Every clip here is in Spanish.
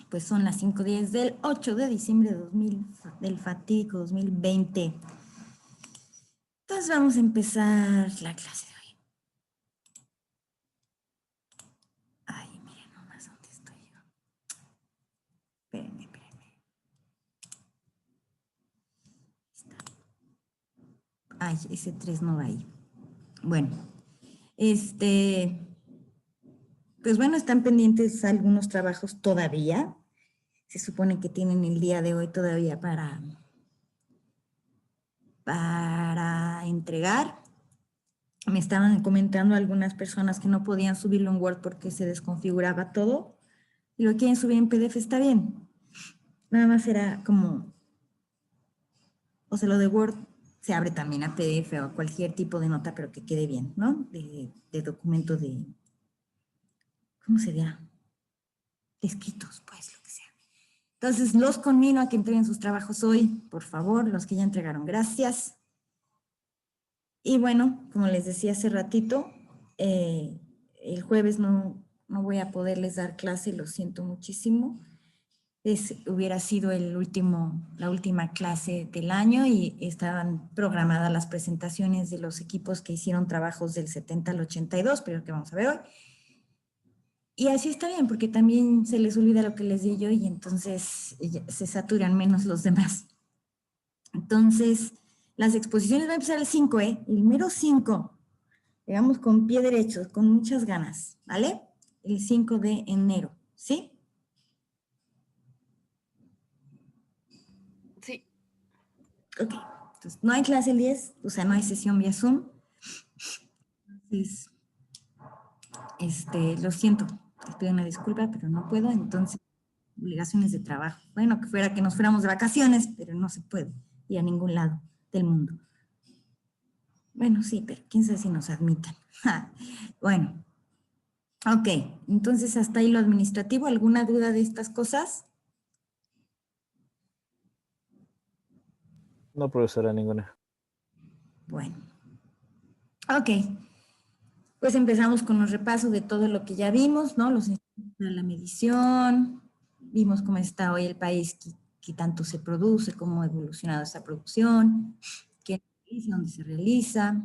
Pues son las 5:10 del 8 de diciembre del fatídico 2020. Entonces vamos a empezar la clase de hoy. Ay, miren nomás dónde estoy yo. Espérenme. Ay, ese 3 no va ahí. Bueno, pues bueno, están pendientes algunos trabajos todavía. Se supone que tienen el día de hoy todavía para entregar. Me estaban comentando algunas personas que no podían subirlo en Word porque se desconfiguraba todo. Y lo quieren subir en PDF, está bien. Nada más era como, o sea, lo de Word se abre también a PDF o a cualquier tipo de nota, pero que quede bien, ¿no? De documento de, ¿cómo se dirá? De escritos, pues, lo que sea. Entonces, los conmino a que entreguen sus trabajos hoy, por favor, los que ya entregaron, gracias. Y bueno, como les decía hace ratito, el jueves no voy a poderles dar clase, lo siento muchísimo. Hubiera sido la última clase del año y estaban programadas las presentaciones de los equipos que hicieron trabajos del 70 al 82, pero que vamos a ver hoy. Y así está bien, porque también se les olvida lo que les di yo y entonces se saturan menos los demás. Entonces, las exposiciones van a empezar el 5, el mero 5. Llegamos con pie derecho, con muchas ganas, ¿vale? El 5 de enero, ¿sí? Sí. Ok, entonces no hay clase el 10, o sea, no hay sesión vía Zoom. Entonces, lo siento, les pido una disculpa, pero no puedo, entonces, obligaciones de trabajo. Bueno, que nos fuéramos de vacaciones, pero no se puede ir a ningún lado del mundo. Bueno, sí, pero quién sabe si nos admitan. Bueno, ok, entonces hasta ahí lo administrativo. ¿Alguna duda de estas cosas? No, profesora, ninguna. Bueno, ok. Pues empezamos con los repasos de todo lo que ya vimos, ¿no? Los instrumentos de la medición, vimos cómo está hoy el país, qué tanto se produce, cómo ha evolucionado esa producción, qué se realiza, dónde se realiza.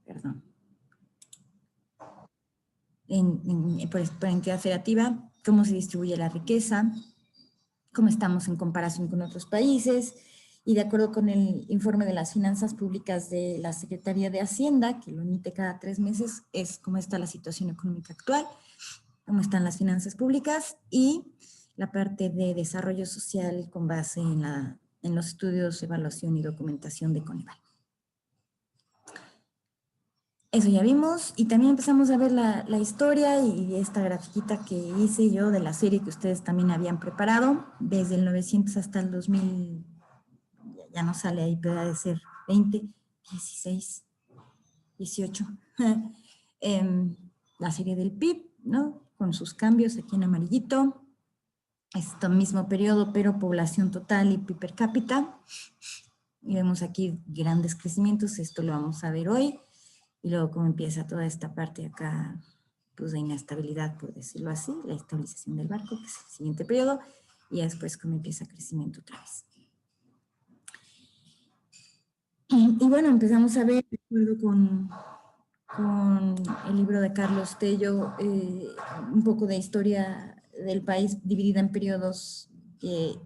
Perdón. Por entidad federativa, cómo se distribuye la riqueza, cómo estamos en comparación con otros países, y de acuerdo con el informe de las finanzas públicas de la Secretaría de Hacienda, que lo emite cada 3 meses, es cómo está la situación económica actual, cómo están las finanzas públicas y la parte de desarrollo social con base en los estudios, evaluación y documentación de Coneval. Eso ya vimos, y también empezamos a ver la historia y esta grafiquita que hice yo de la serie que ustedes también habían preparado, desde el 900 hasta el 2000, ya no sale ahí, pero debe ser 20, 16, 18. La serie del PIB, ¿no? Con sus cambios aquí en amarillito. Este mismo periodo, pero población total y PIB per cápita. Y vemos aquí grandes crecimientos, esto lo vamos a ver hoy. Y luego cómo empieza toda esta parte acá, pues de inestabilidad, por decirlo así, la estabilización del barco, que es el siguiente periodo, y después cómo empieza crecimiento otra vez. Y bueno, empezamos a ver, de acuerdo con el libro de Carlos Tello, un poco de historia del país dividida en periodos que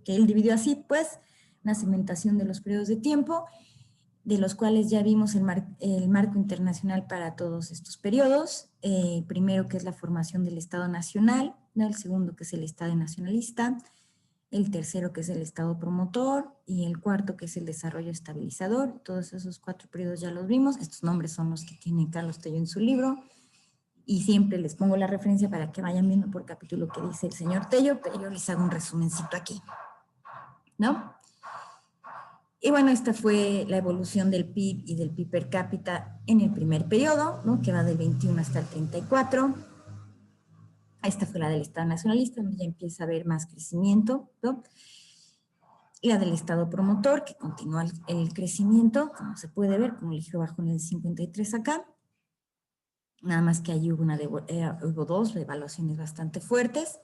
él dividió así, pues, una segmentación de los periodos de tiempo, de los cuales ya vimos el marco internacional para todos estos periodos. Primero, que es la formación del Estado Nacional, ¿no? El segundo, que es el Estado nacionalista, el tercero, que es el Estado promotor, y el cuarto, que es el desarrollo estabilizador. Todos esos 4 periodos ya los vimos. Estos nombres son los que tiene Carlos Tello en su libro, y siempre les pongo la referencia para que vayan viendo por capítulo que dice el señor Tello, pero yo les hago un resumencito aquí, ¿no? Y bueno, esta fue la evolución del PIB y del PIB per cápita en el primer periodo, ¿no? Que va del 21 hasta el 34. Esta fue la del Estado nacionalista, donde ya empieza a haber más crecimiento, ¿no? Y la del Estado promotor, que continúa el crecimiento, como se puede ver, como ligero bajo en el 53 acá. nada más que allí hubo dos evaluaciones bastante fuertes,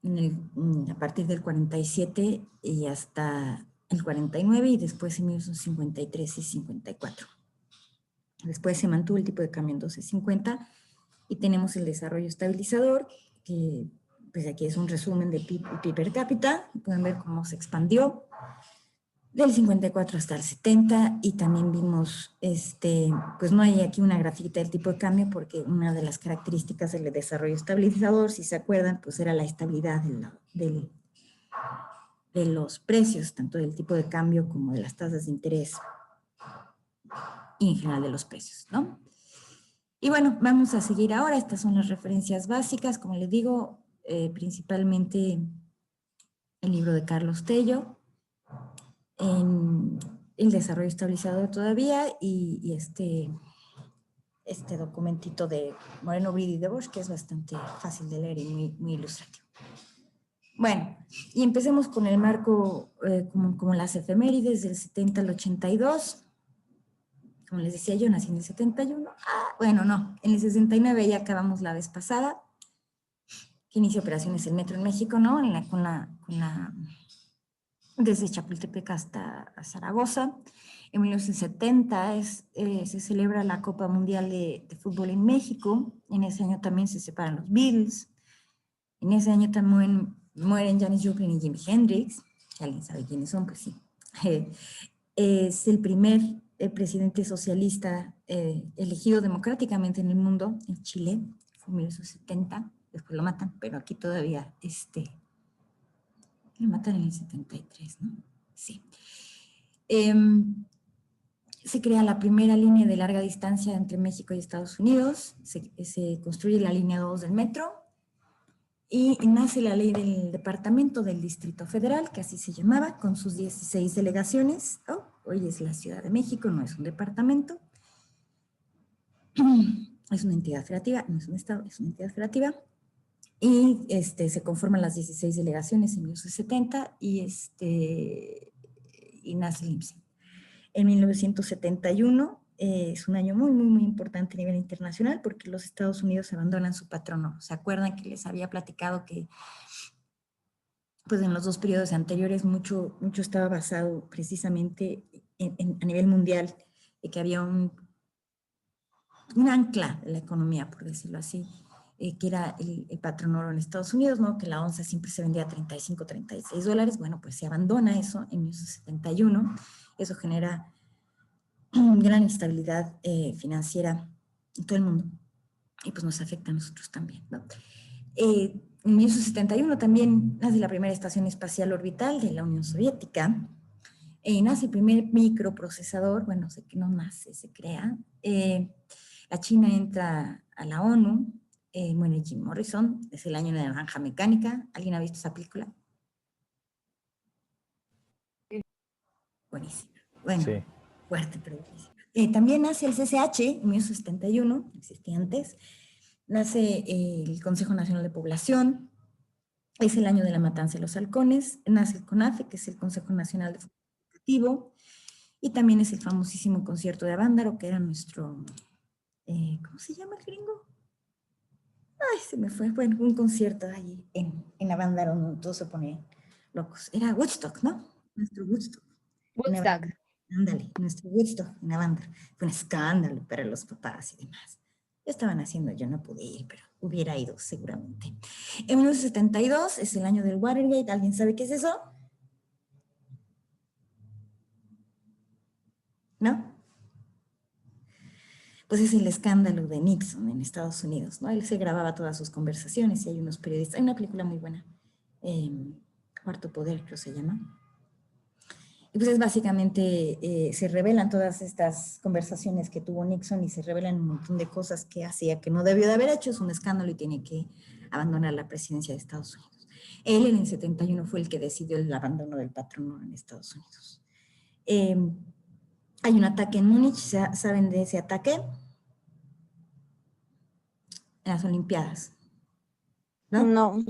a partir del 47 y hasta el 49 y después en 1953 y 54. Después se mantuvo el tipo de cambio en 12.50 y tenemos el desarrollo estabilizador, que pues aquí es un resumen de PIB per cápita. Pueden ver cómo se expandió del 54 hasta el 70 y también vimos, pues no hay aquí una grafiquita del tipo de cambio porque una de las características del desarrollo estabilizador, si se acuerdan, pues era la estabilidad de los precios, tanto del tipo de cambio como de las tasas de interés y en general de los precios, ¿no? Y bueno, vamos a seguir ahora. Estas son las referencias básicas, como les digo, principalmente el libro de Carlos Tello, en el desarrollo estabilizador todavía y este documentito de Moreno Bride y de Bosch, que es bastante fácil de leer y muy ilustrativo. Bueno, y empecemos con el marco, como las efemérides del 70 al 82. Como les decía, yo nací en el 71. Bueno, no, en el 69 ya acabamos la vez pasada, que inicia operaciones el metro en México, ¿no? Desde Chapultepec hasta Zaragoza. En 1970 se celebra la Copa Mundial de Fútbol en México. En ese año también se separan los Beatles. En ese año también mueren Janis Joplin y Jimi Hendrix. ¿Alguien sabe quiénes son? Pues sí. Es el primer presidente socialista elegido democráticamente en el mundo, en Chile. Fue en 1970. Después lo matan, pero aquí todavía lo matan en el 73, ¿no? Sí. Se crea la primera línea de larga distancia entre México y Estados Unidos, se construye la línea 2 del metro y nace la ley del Departamento del Distrito Federal, que así se llamaba, con sus 16 delegaciones. Hoy es la Ciudad de México, no es un departamento. Es una entidad federativa, no es un estado, es una entidad federativa. Y se conforman las 16 delegaciones en 1970 y nace el IMSS. En 1971 es un año muy importante a nivel internacional porque los Estados Unidos abandonan su patrono. ¿Se acuerdan que les había platicado que pues en los dos periodos anteriores mucho estaba basado precisamente a nivel mundial, que había un ancla de la economía, por decirlo así, que era el patrón oro en Estados Unidos, ¿no? Que la onza siempre se vendía a 35, 36 dólares. Bueno, pues se abandona eso en 1971. Eso genera gran instabilidad financiera en todo el mundo y pues nos afecta a nosotros también, ¿no? En 1971 también nace la primera estación espacial orbital de la Unión Soviética, nace el primer microprocesador, bueno, sé que no nace, se crea. La China entra a la ONU, muere Jim Morrison, es el año de la naranja mecánica. ¿Alguien ha visto esa película? Buenísima. Bueno, sí. Fuerte, pero buenísima. También nace el CCH en 1971, existía antes. Nace el Consejo Nacional de Población, es el año de la matanza de los halcones. Nace el CONAFE, que es el Consejo Nacional de Fomento Educativo, y también es el famosísimo concierto de Avándaro, que era nuestro, ¿cómo se llama el gringo? Ay, se me fue. Bueno, un concierto ahí en Avándaro, donde todos se ponían locos. Era Woodstock, ¿no? Nuestro Woodstock. Woodstock. Ándale, nuestro Woodstock en Avándaro. Fue un escándalo para los papás y demás. Lo estaban haciendo, yo no pude ir, pero hubiera ido seguramente. En 1972 es el año del Watergate. ¿Alguien sabe qué es eso? ¿No? Pues es el escándalo de Nixon en Estados Unidos, ¿no? Él se grababa todas sus conversaciones y hay unos periodistas. Hay una película muy buena, Cuarto Poder, creo se llama. Y pues es básicamente, se revelan todas estas conversaciones que tuvo Nixon y se revelan un montón de cosas que hacía que no debió de haber hecho. Es un escándalo y tiene que abandonar la presidencia de Estados Unidos. Él en el 71 fue el que decidió el abandono del patrono en Estados Unidos. Hay un ataque en Múnich, ¿saben de ese ataque? En las Olimpiadas, ¿no? No.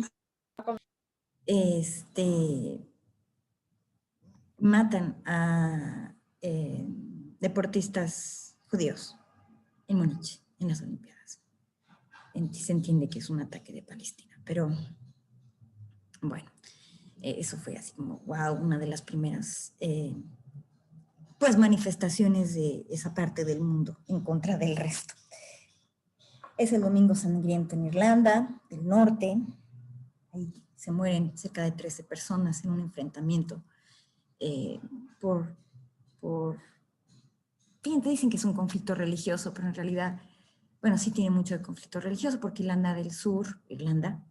Matan a deportistas judíos en Múnich. en las Olimpiadas. Se entiende que es un ataque de Palestina, pero bueno, eso fue así como, wow, una de las primeras pues manifestaciones de esa parte del mundo en contra del resto. Es el Domingo Sangriento en Irlanda del Norte. Ahí se mueren cerca de 13 personas en un enfrentamiento por dicen que es un conflicto religioso, pero en realidad, bueno, sí tiene mucho de conflicto religioso porque Irlanda del Sur, Irlanda,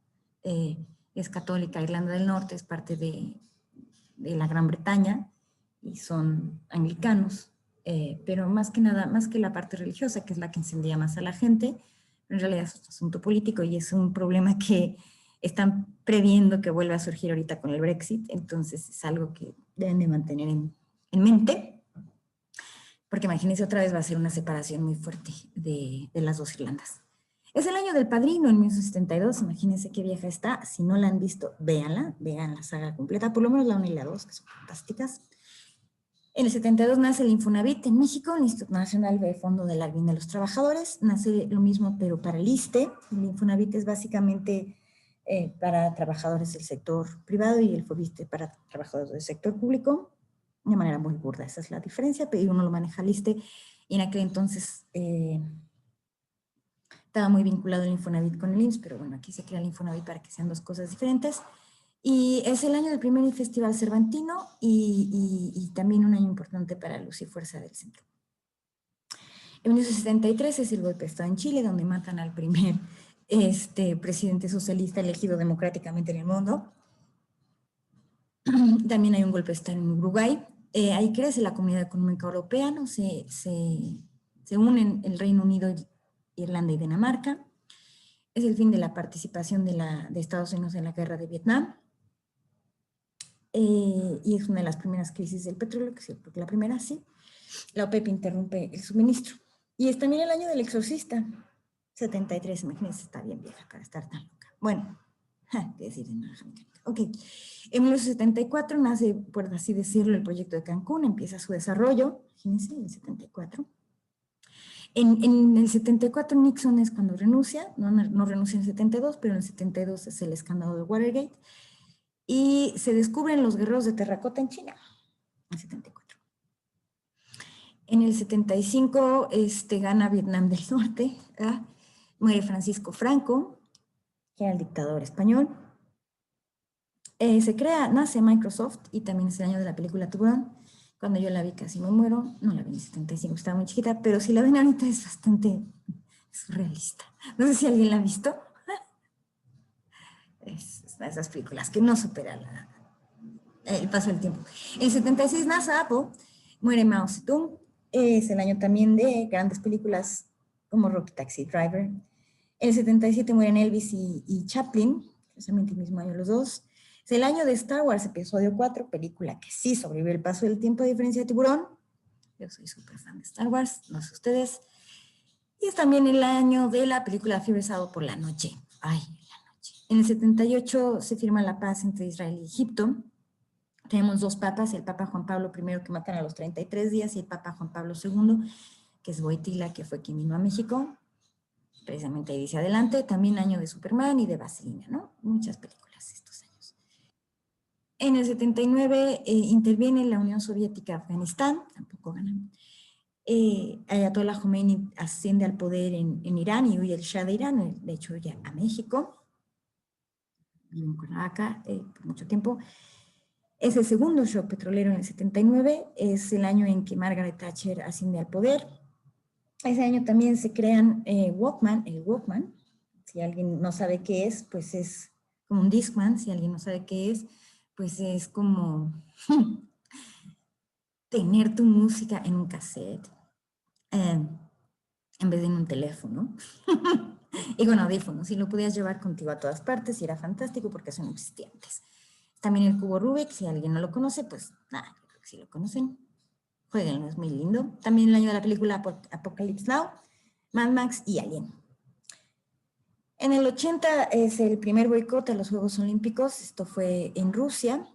es católica, Irlanda del Norte es parte de la Gran Bretaña y son anglicanos, pero más que nada, más que la parte religiosa, que es la que encendía más a la gente, en realidad es un asunto político y es un problema que están previendo que vuelva a surgir ahorita con el Brexit, entonces es algo que deben de mantener en mente, porque imagínense otra vez va a ser una separación muy fuerte de las dos Irlandas. Es el año del Padrino en 1972, imagínense qué vieja está, si no la han visto, véanla, vean la saga completa, por lo menos la 1 y la 2, que son fantásticas. En el 72 nace el Infonavit en México, el Instituto Nacional de Fondo del Bien de los Trabajadores, nace lo mismo pero para el ISSSTE, el Infonavit es básicamente para trabajadores del sector privado y el FOBISSSTE para trabajadores del sector público, de manera muy burda, esa es la diferencia, pero uno lo maneja al ISSSTE y en aquel entonces estaba muy vinculado el Infonavit con el IMSS, pero bueno, aquí se crea el Infonavit para que sean dos cosas diferentes. Y es el año del primer Festival Cervantino y también un año importante para Luz y Fuerza del Centro. En 1973 es el golpe de Estado en Chile, donde matan al primer presidente socialista elegido democráticamente en el mundo. También hay un golpe de Estado en Uruguay. Ahí crece la Comunidad Económica Europea, ¿no? Se unen el Reino Unido, Irlanda y Dinamarca. Es el fin de la participación de Estados Unidos en la guerra de Vietnam. Y es una de las primeras crisis del petróleo, que sí, porque la primera sí. La OPEP interrumpe el suministro. Y es también el año del exorcista, 73, imagínense, está bien vieja para estar tan loca. Bueno, qué decir de Naranja Mecánica. Ok, en 1974 nace, por así decirlo, el proyecto de Cancún, empieza su desarrollo, imagínense, en el 74. En el 74 Nixon es cuando renuncia, no renuncia en el 72, pero en el 72 es el escándalo de Watergate, y se descubren los guerreros de terracota en China, en el 74. En el 75 gana Vietnam del Norte, ¿verdad? Muere Francisco Franco, que era el dictador español. Nace Microsoft y también es el año de la película Tiburón. Cuando yo la vi casi me muero, no la vi en el 75, estaba muy chiquita, pero si la ven ahorita es bastante surrealista. No sé si alguien la ha visto. Es esas películas que no superan el paso del tiempo. En el 76 nace Apple, muere Mao Zedong. Es el año también de grandes películas como Rocky Taxi Driver. En el 77 mueren Elvis y Chaplin, precisamente el mismo año los dos. Es el año de Star Wars, episodio 4, película que sí sobrevive el paso del tiempo a diferencia de Tiburón. Yo soy súper fan de Star Wars, no sé ustedes. Y es también el año de la película Fiebre Sábado por la Noche. Ay, la noche. En el 78 se firma la paz entre Israel y Egipto. Tenemos dos papas, el Papa Juan Pablo I, que matan a los 33 días, y el Papa Juan Pablo II, que es Wojtyla, que fue quien vino a México. Precisamente ahí dice adelante, también año de Superman y de Vaselina, ¿no? Muchas películas estos años. En el 79 interviene la Unión Soviética Afganistán, tampoco ganan. Ayatollah Khomeini asciende al poder en Irán y huye el Shah de Irán, de hecho ya a México. Vive en Cuernavaca por mucho tiempo. Es el segundo shock petrolero en el 79, es el año en que Margaret Thatcher asciende al poder. Ese año también se crean el Walkman, si alguien no sabe qué es, pues es como un Discman, si alguien no sabe qué es, pues es como tener tu música en un cassette, en vez de en un teléfono. Y con audífonos, y lo podías llevar contigo a todas partes y era fantástico porque son existentes. También el cubo Rubik, si alguien no lo conoce, pues nada, yo creo que sí lo conocen. Jueguenlo, es muy lindo. También el año de la película Apocalypse Now, Mad Max y Alien. En el 80 es el primer boicot a los Juegos Olímpicos, esto fue en Rusia.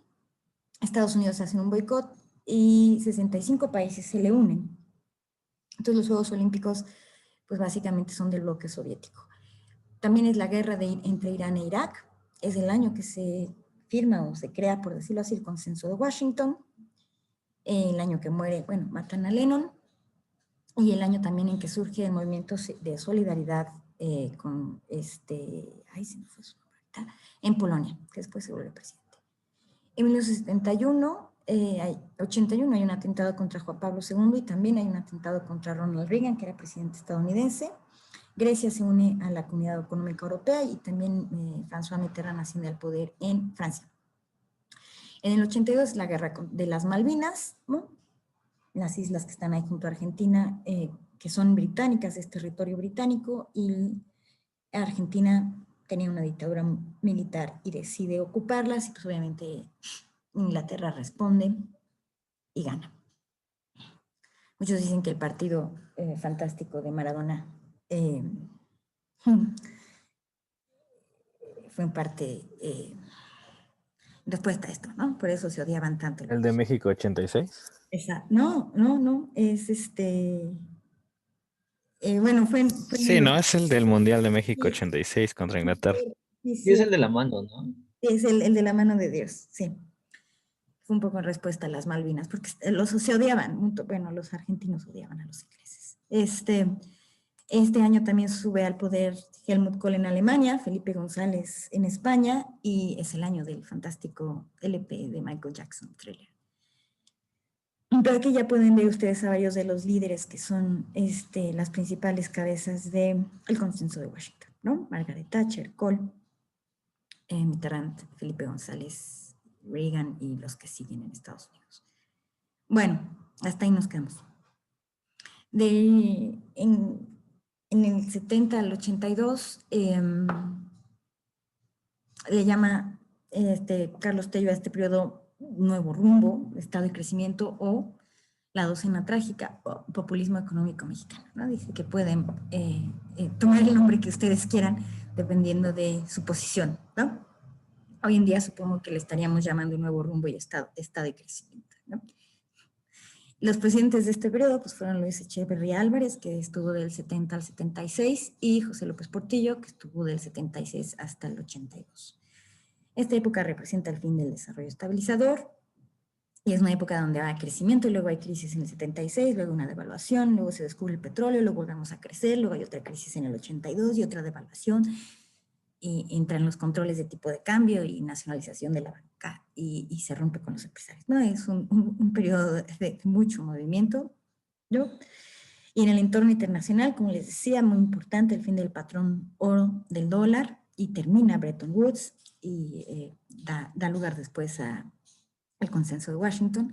Estados Unidos hace un boicot y 65 países se le unen. Entonces los Juegos Olímpicos pues básicamente son del bloque soviético. También es la guerra entre Irán e Irak. Es el año que se firma o se crea, por decirlo así, el consenso de Washington. El año que muere, bueno, matan a Lennon. Y el año también en que surge el movimiento de solidaridad con ay, se me fue su nombre, en Polonia, que después se vuelve presidente. En 1971, 81 hay un atentado contra Juan Pablo II y también hay un atentado contra Ronald Reagan, que era presidente estadounidense. Grecia se une a la Comunidad Económica Europea y también François Mitterrand asciende al poder en Francia. En el 82, la guerra de las Malvinas, ¿no? Las islas que están ahí junto a Argentina, que son británicas, es territorio británico, y Argentina tenía una dictadura militar y decide ocuparlas, y pues obviamente Inglaterra responde y gana. Muchos dicen que el partido fantástico de Maradona fue en parte respuesta a esto, ¿no? Por eso se odiaban tanto. ¿El de México 86? No, es bueno, Sí, no, es el del Mundial de México 86 contra Inglaterra. Sí, Y es el de la mano, ¿no? es el de la mano de Dios, sí. Fue un poco en respuesta a las Malvinas, porque se odiaban, bueno, los argentinos odiaban a los ingleses. Este año también sube al poder Helmut Kohl en Alemania, Felipe González en España, y es el año del fantástico LP de Michael Jackson, Thriller. Pero aquí ya pueden ver ustedes a varios de los líderes que son las principales cabezas del consenso de Washington, ¿no? Margaret Thatcher, Kohl, Mitterrand, Felipe González, Reagan y los que siguen en Estados Unidos. Bueno, hasta ahí nos quedamos. En el 70 al 82 le llama Carlos Tello a este periodo nuevo rumbo, estado de crecimiento o la docena trágica o populismo económico mexicano, ¿no? Dice que pueden tomar el nombre que ustedes quieran dependiendo de su posición, ¿no? Hoy en día supongo que le estaríamos llamando nuevo rumbo y estado de crecimiento, ¿no? Los presidentes de este periodo pues, fueron Luis Echeverría Álvarez, que estuvo del 70 al 76, y José López Portillo, que estuvo del 76 hasta el 82. Esta época representa el fin del desarrollo estabilizador, y es una época donde hay crecimiento y luego hay crisis en el 76, luego una devaluación, luego se descubre el petróleo, luego volvemos a crecer, luego hay otra crisis en el 82 y otra devaluación, y entran los controles de tipo de cambio y nacionalización de la banca y se rompe con los empresarios. ¿No? Es un periodo de mucho movimiento, ¿no? Y en el entorno internacional, como les decía, muy importante el fin del patrón oro del dólar y termina Bretton Woods y da lugar después al consenso de Washington.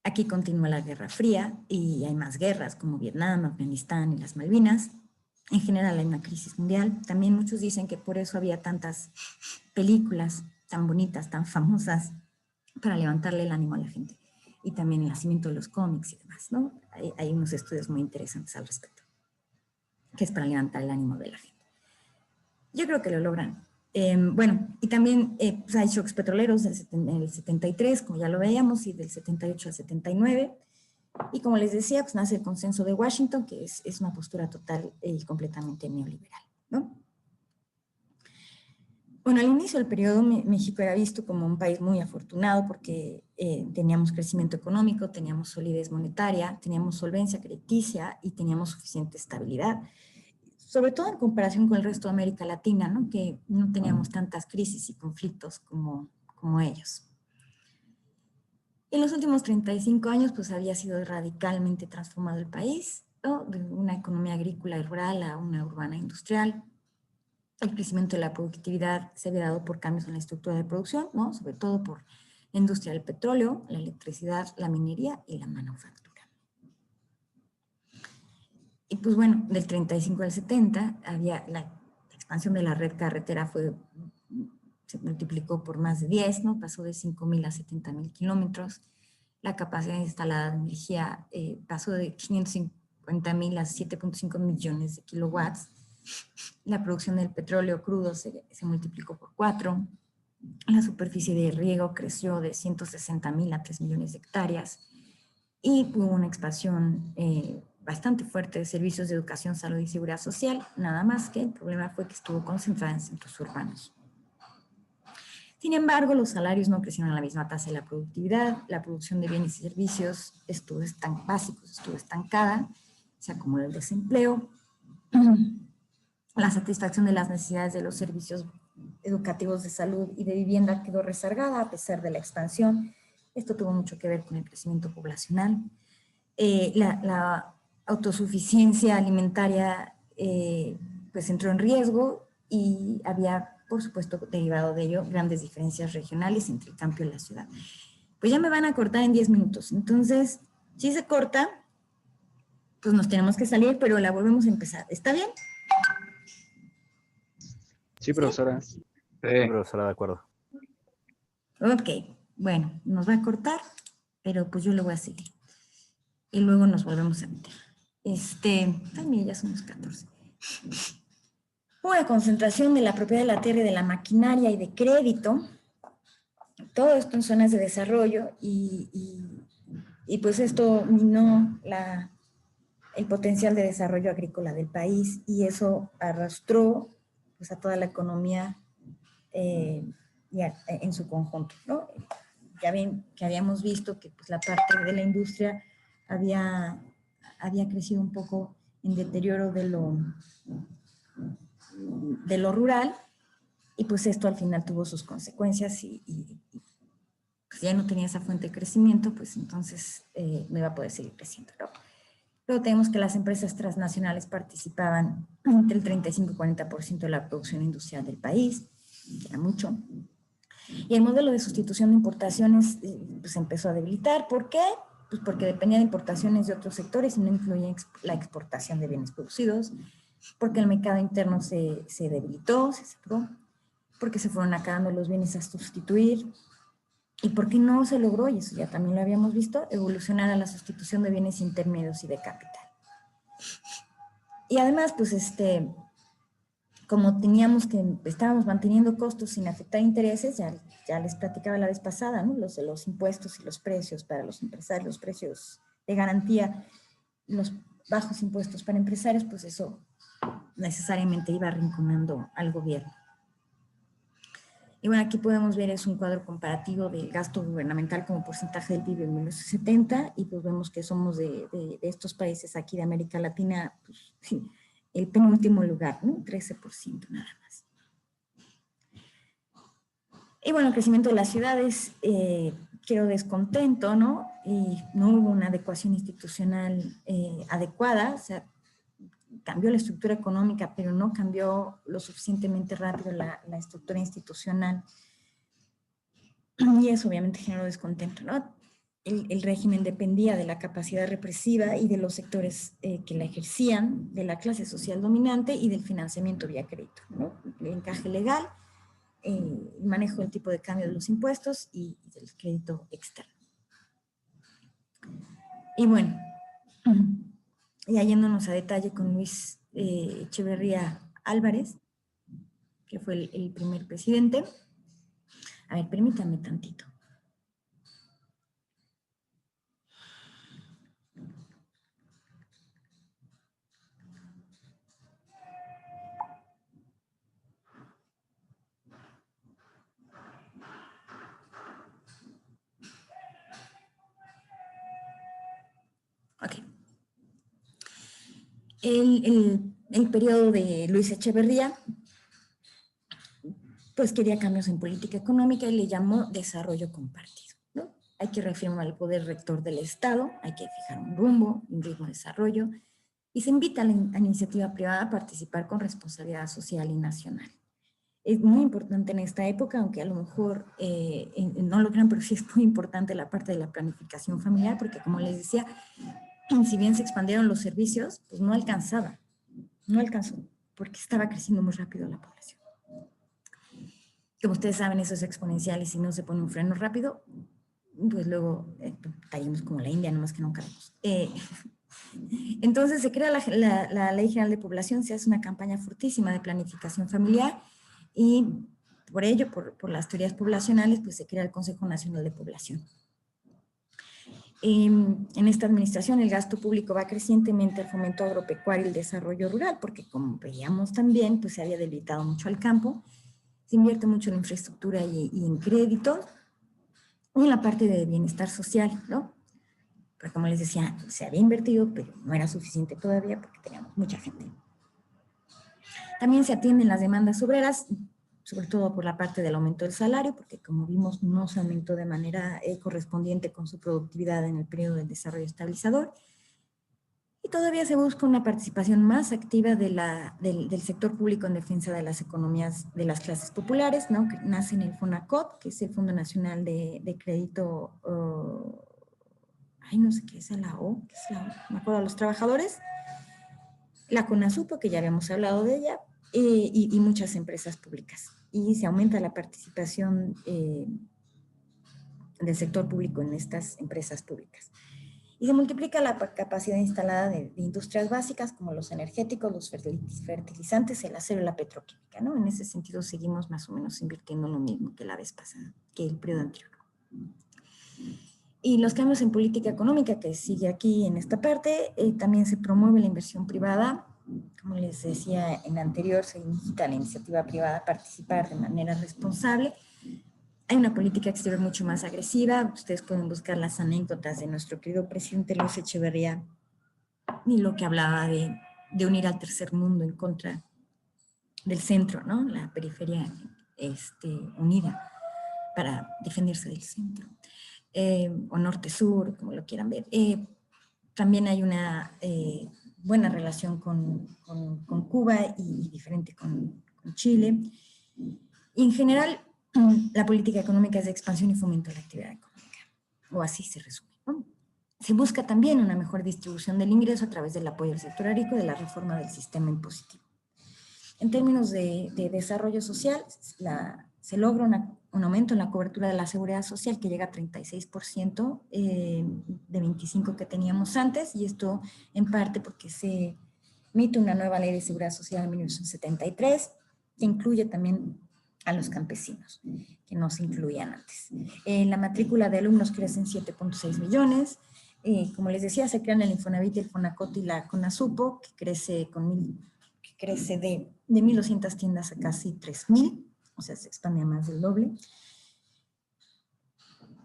Aquí continúa la Guerra Fría y hay más guerras como Vietnam, Afganistán y las Malvinas. En general hay una crisis mundial. También muchos dicen que por eso había tantas películas tan bonitas, tan famosas, para levantarle el ánimo a la gente. Y también el nacimiento de los cómics y demás, ¿no? Hay unos estudios muy interesantes al respecto, que es para levantar el ánimo de la gente. Yo creo que lo logran. Bueno, y también pues hay shocks petroleros en el 73, como ya lo veíamos, y del 78 al 79. Y como les decía, pues nace el consenso de Washington, que es una postura total y completamente neoliberal, ¿no? Bueno, al inicio del periodo México era visto como un país muy afortunado porque teníamos crecimiento económico, teníamos solidez monetaria, teníamos solvencia crediticia y teníamos suficiente estabilidad, sobre todo en comparación con el resto de América Latina, ¿no? Que no teníamos tantas crisis y conflictos como ellos. En los últimos 35 años, pues había sido radicalmente transformado el país, ¿no? De una economía agrícola y rural a una urbana industrial. El crecimiento de la productividad se había dado por cambios en la estructura de producción, ¿no? Sobre todo por la industria del petróleo, la electricidad, la minería y la manufactura. Y pues bueno, del 35 al 70 había la expansión de la red carretera se multiplicó por más de 10, ¿no? Pasó de 5.000 a 70.000 kilómetros. La capacidad instalada de energía pasó de 550.000 a 7.5 millones de kilowatts. La producción del petróleo crudo se multiplicó por 4. La superficie de riego creció de 160.000 a 3 millones de hectáreas. Y hubo una expansión bastante fuerte de servicios de educación, salud y seguridad social, nada más que el problema fue que estuvo concentrada en centros urbanos. Sin embargo, los salarios no crecieron a la misma tasa de la productividad, la producción de bienes y servicios básicos estuvo estancada, se acumuló el desempleo, la satisfacción de las necesidades de los servicios educativos de salud y de vivienda quedó rezagada a pesar de la expansión. Esto tuvo mucho que ver con el crecimiento poblacional. La autosuficiencia alimentaria pues entró en riesgo y había, por supuesto, derivado de ello, grandes diferencias regionales entre el campo y la ciudad. Pues ya me van a cortar en 10 minutos. Entonces, si se corta, pues nos tenemos que salir, pero la volvemos a empezar. ¿Está bien? Sí, profesora. Sí, profesora, de acuerdo. Ok, bueno, nos va a cortar, pero pues yo le voy a seguir. Y luego nos volvemos a meter. Ay, mira, ya somos 14. Una concentración de la propiedad de la tierra y de la maquinaria y de crédito. Todo esto en zonas de desarrollo y pues esto minó el potencial de desarrollo agrícola del país y eso arrastró pues, a toda la economía en su conjunto, ¿no? Ya ven que habíamos visto que pues, la parte de la industria había crecido un poco en deterioro de lo rural y pues esto al final tuvo sus consecuencias y pues ya no tenía esa fuente de crecimiento, pues entonces no iba a poder seguir creciendo, ¿no? Luego tenemos que las empresas transnacionales participaban entre el 35 y 40% de la producción industrial del país, que era mucho. Y el modelo de sustitución de importaciones pues empezó a debilitar. ¿Por qué? Pues porque dependía de importaciones de otros sectores y no incluía la exportación de bienes producidos, porque el mercado interno se debilitó, se saturó, porque se fueron acabando los bienes a sustituir, y porque no se logró, y eso ya también lo habíamos visto, evolucionar a la sustitución de bienes intermedios y de capital. Y además, pues como estábamos manteniendo costos sin afectar intereses, ya les platicaba la vez pasada, ¿no? Los impuestos y los precios para los empresarios, los precios de garantía, los bajos impuestos para empresarios, pues eso necesariamente iba arrinconando al gobierno. Y bueno, aquí podemos ver es un cuadro comparativo del gasto gubernamental como porcentaje del PIB en 1970 y pues vemos que somos de estos países aquí de América Latina, pues sí, el penúltimo lugar, ¿no? 13% nada más. Y bueno, el crecimiento de las ciudades quedó descontento, ¿no? Y no hubo una adecuación institucional adecuada, o sea, cambió la estructura económica, pero no cambió lo suficientemente rápido la estructura institucional. Y eso obviamente generó descontento, ¿no? El régimen dependía de la capacidad represiva y de los sectores que la ejercían, de la clase social dominante y del financiamiento vía crédito, ¿no? El encaje legal, el manejo del tipo de cambio de los impuestos y del crédito externo. Y bueno, ya yéndonos a detalle con Luis Echeverría Álvarez, que fue el primer presidente. A ver, permítanme tantito. Ok. El periodo de Luis Echeverría, pues quería cambios en política económica y le llamó desarrollo compartido, ¿no? Hay que reafirmar el poder rector del Estado, hay que fijar un rumbo, un ritmo de desarrollo, y se invita a la iniciativa privada a participar con responsabilidad social y nacional. Es muy importante en esta época, aunque a lo mejor no lo crean, pero sí es muy importante la parte de la planificación familiar, porque como les decía, si bien se expandieron los servicios, pues no alcanzó, porque estaba creciendo muy rápido la población. Como ustedes saben, eso es exponencial y si no se pone un freno rápido, pues luego caímos como la India, nomás que no caemos. Entonces se crea la Ley General de Población, se hace una campaña fortísima de planificación familiar y por ello, por las teorías poblacionales, pues se crea el Consejo Nacional de Población. En esta administración el gasto público va crecientemente al fomento agropecuario y el desarrollo rural, porque como veíamos también, pues se había debilitado mucho al campo, se invierte mucho en infraestructura y en créditos, y en la parte de bienestar social, ¿no? Porque como les decía, se había invertido, pero no era suficiente todavía porque teníamos mucha gente. También se atienden las demandas obreras, sobre todo por la parte del aumento del salario, porque como vimos no se aumentó de manera correspondiente con su productividad en el periodo del desarrollo estabilizador. Y todavía se busca una participación más activa del sector público en defensa de las economías de las clases populares, ¿no? Que nace en el FONACOT, que es el Fondo Nacional de Crédito, no sé qué es la O, ¿qué es la O? Me acuerdo, a los trabajadores, la CONASUPO, que ya habíamos hablado de ella, y muchas empresas públicas. Y se aumenta la participación del sector público en estas empresas públicas. Y se multiplica la capacidad instalada de industrias básicas como los energéticos, los fertilizantes, el acero y la petroquímica, ¿no? En ese sentido seguimos más o menos invirtiendo lo mismo que la vez pasada, que el periodo anterior. Y los cambios en política económica que sigue aquí en esta parte, también se promueve la inversión privada. Como les decía en la anterior, se invita a la iniciativa privada a participar de manera responsable. Hay una política exterior mucho más agresiva. Ustedes pueden buscar las anécdotas de nuestro querido presidente Luis Echeverría y lo que hablaba de unir al tercer mundo en contra del centro, ¿no? La periferia unida para defenderse del centro. O norte-sur, como lo quieran ver. También hay una buena relación con Cuba y diferente con Chile. Y en general, la política económica es de expansión y fomento de la actividad económica, o así se resume, ¿no? Se busca también una mejor distribución del ingreso a través del apoyo al sector agrícola y de la reforma del sistema impositivo. En términos de desarrollo social, se logra un aumento en la cobertura de la seguridad social que llega a 36% de 25% que teníamos antes, y esto en parte porque se emite una nueva ley de seguridad social en 1973 que incluye también a los campesinos, que no se incluían antes. La matrícula de alumnos crece en 7.6 millones. Como les decía, se crean el Infonavit, el Fonacot y la CONASUPO, que crece de 1.200 tiendas a casi 3.000, o sea, se expande a más del doble.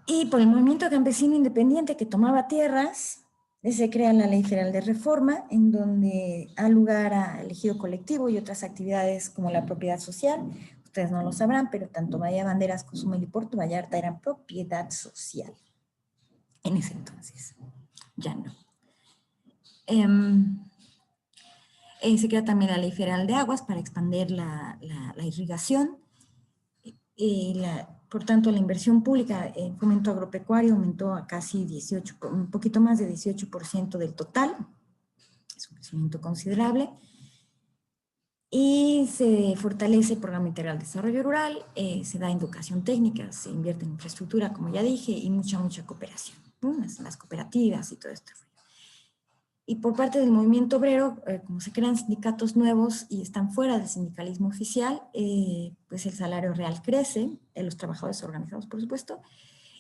Y por el movimiento campesino independiente que tomaba tierras, se crea la Ley Federal de Reforma, en donde da lugar a elegido colectivo y otras actividades como la propiedad social. Ustedes no lo sabrán, pero tanto Bahía Banderas, Cozumel y Puerto Vallarta eran propiedad social. En ese entonces, ya no. Se crea también la Ley Federal de Aguas para expandir la irrigación. Por tanto, la inversión pública en fomento agropecuario aumentó a casi 18, un poquito más de 18% del total. Es un crecimiento considerable. Y se fortalece el Programa Integral de Desarrollo Rural, se da educación técnica, se invierte en infraestructura, como ya dije, y mucha cooperación, ¿no? Las cooperativas y todo esto. Y por parte del movimiento obrero, como se crean sindicatos nuevos y están fuera del sindicalismo oficial, pues el salario real crece, de los trabajadores organizados, por supuesto,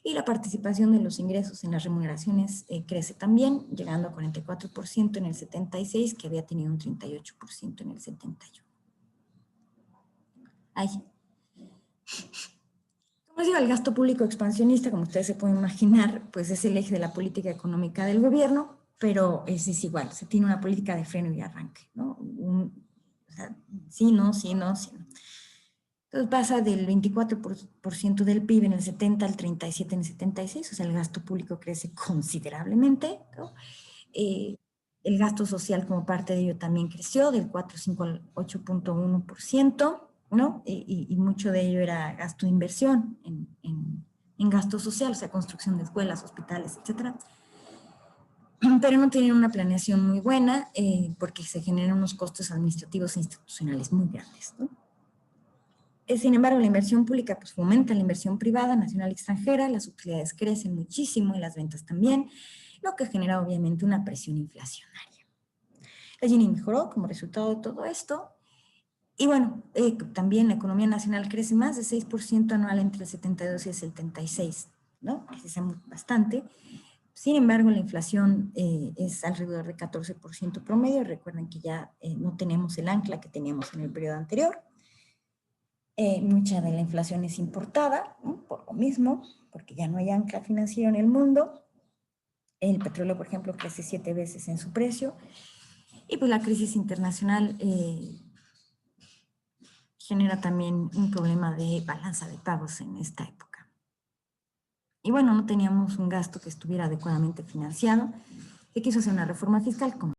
y la participación de los ingresos en las remuneraciones crece también, llegando a 44% en el 76, que había tenido un 38% en el 71. Ahí. Como digo, el gasto público expansionista, como ustedes se pueden imaginar, pues es el eje de la política económica del gobierno, pero es igual, se tiene una política de freno y arranque, ¿no? Sí, no. Entonces pasa del 24% del PIB en el 70 al 37 en el 76, o sea, el gasto público crece considerablemente, ¿no? El gasto social como parte de ello también creció del 4,5 al 8,1%, ¿no? Y mucho de ello era gasto de inversión en gasto social, o sea, construcción de escuelas, hospitales, etcétera. Pero no tienen una planeación muy buena porque se generan unos costos administrativos e institucionales muy grandes, ¿no? Sin embargo, la inversión pública pues fomenta la inversión privada, nacional y extranjera, las utilidades crecen muchísimo y las ventas también, lo que genera obviamente una presión inflacionaria. La Gini mejoró como resultado de todo esto. Y bueno, también la economía nacional crece más de 6% anual entre el 72 y el 76, ¿no? Crece bastante. Sin embargo, la inflación es alrededor de 14% promedio. Recuerden que ya no tenemos el ancla que teníamos en el periodo anterior. Mucha de la inflación es importada, ¿no? Por lo mismo, porque ya no hay ancla financiero en el mundo. El petróleo, por ejemplo, crece 7 veces en su precio. Y pues la crisis internacional genera también un problema de balanza de pagos en esta época. Y bueno, no teníamos un gasto que estuviera adecuadamente financiado. Se quiso hacer una reforma fiscal, como